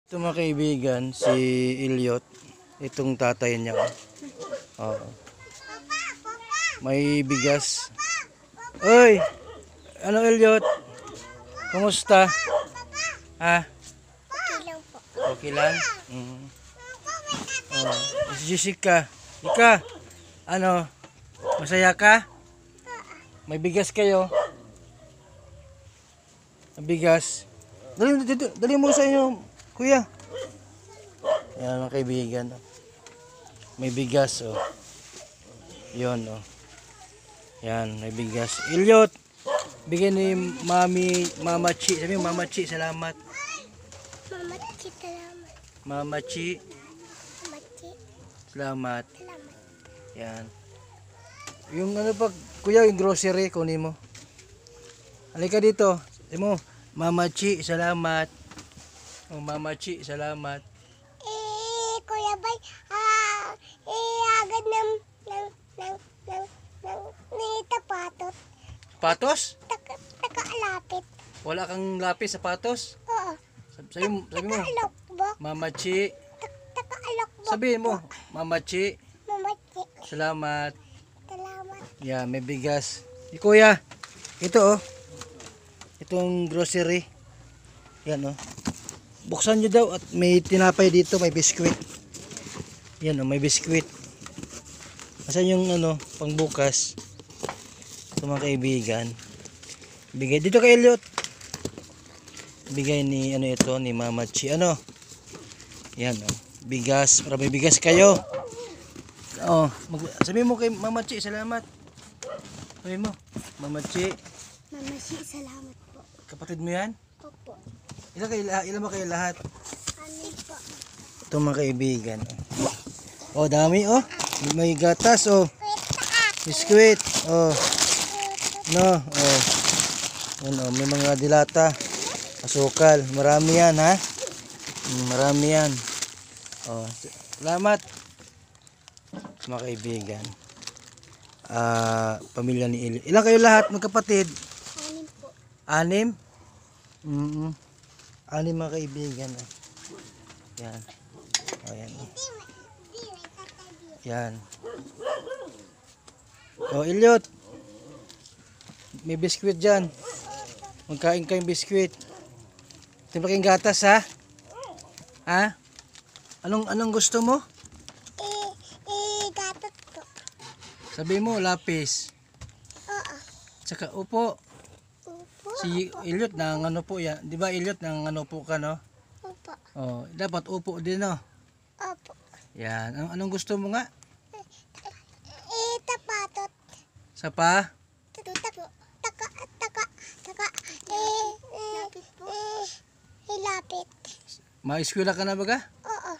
Ito mga kaibigan, si Elliot, itong tatay niya. Oo. May bigas. Oy! Ano Elliot? Kumusta? Ha? Okay lang po. Okay lang? Oh. Si Jessica. Ika, ano? Masaya ka? May bigas kayo? Bigas. Dali mo sa inyo, kuya. Yan mga kaibigan. May bigas, oh. Yun, oh. Yan, may bigas. Elliot, bigyan ni Mama Chi. Sabi mo, Mama Chi, salamat. Mama Chi, salamat. Mama Chi, Mama Chi, salamat. salamat. Yan. Yung ano pa, kuya, yung grocery, kunin mo. Halika dito. Sabi mo, Mama Chi, salamat. Oh, Mama Chi, salamat. Kuya Bay, agad ng tapatot. Patos? Takaalapit. Wala kang lapis, sapatos? Oo. Sabi mo, Takaalokbok. Mama Chi. Takaalokbok. Sabihin mo, Mama Chi, Mama Chi, salamat. salamat. Yan, may bigas. Kuya, ito oh. Itong grocery. Yan oh. Buksan nyo daw at may tinapay dito, may biskwit. Yan oh, may biskwit. Asan yung ano, pangbukas? Ito mga kaibigan. Bigay dito kay Elliot. Bigay ni ano ito, ni Mama Chi. Ano? Yan oh. Bigas, para may bigas kayo. Oh, sabihin mo kay Mama Chi, salamat. Sabihin mo, Mama Chi. Mama Chi, salamat po. Kapatid mo yan? Opo. Ilan ba kayo lahat? Anin po. Ito mga kaibigan. Oh, dami oh. May gatas oh. Biskuit. Oh. No, oh. Ano, may mga dilata. Asukal. Marami yan ha. Marami yan. Oh, salamat. Mga kaibigan. Pamilya ni Eli. Ilan kayo lahat magkapatid? Anin po. Anim? Anim mga kaibigan. Yan. O yan. Yan. O Elliot. May biskwit dyan. Magkain kayong biskwit. Ito ba kayong gatas ha? Ha? Anong gusto mo? Gatot po. Sabi mo lapis. Oo. Tsaka upo. Opo. Si Elliot nang ano po yan. Di ba Elliot nang ano po ka no? Opo. Oh, dapat upo din no. Opo. Yan. Anong gusto mo nga? Tapatot. Sa pa? Hilapit. Ma-eskwela ka na baga? Oo.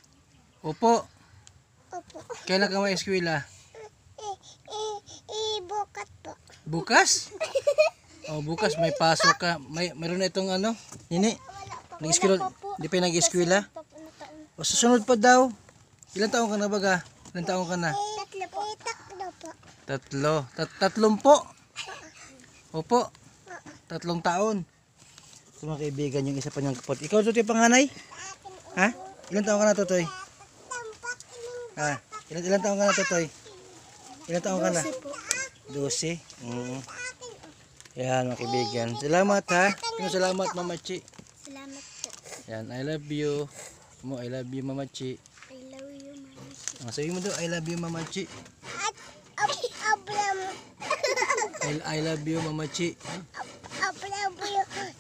Upo. Opo. Kailan ka ma-eskwela? Bukat po. Bukas? Oh, bukas may pasok ka. Mayroon na itong ano? Nini? Nag-eskwela? Di pa nag-eskwela? O susunod pa daw. Ilan taong ka na baga? Ilan taong ka na? Tatlo po. Tatlo po. Tatlo. Tatlong po. Opo. 3 taon. Ito mga kaibigan, yung isa pa niyang kapatid. Ikaw Totoy panganay? Ha? Ilan taong ka na Totoy? Ha? Ilan taong ka na Totoy? Ilan taong ka na? 12. Yan mga kaibigan. Salamat ha. Salamat Mama Chi. Salamat po. Yan, I love you. Mo, I love you Mama Chi. I love you, Mama Chi. Sabi mo daw, I love you Mama Chi. Abram. I love you Mama Chi. Abram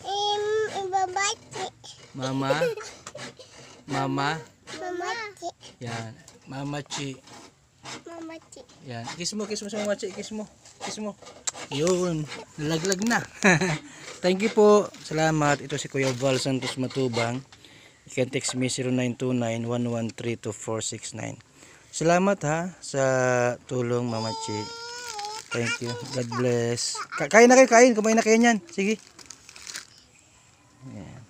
yung ibabati. Mama. Mama. Mama Chi. Yan, Mama Chi. Mama Chi. Yan, kiss mo sa Mama Chi, kiss mo. Kiss mo. Yun, nalaglag na. Thank you po. Salamat. Ito si Kuya Val Santos Matubang. You can text me 0929-113-2469. Salamat ha sa tulong Mama Chi. Thank you. God bless. Kain na kayo, kain. Kumain na kayo niyan. Sige. Yan.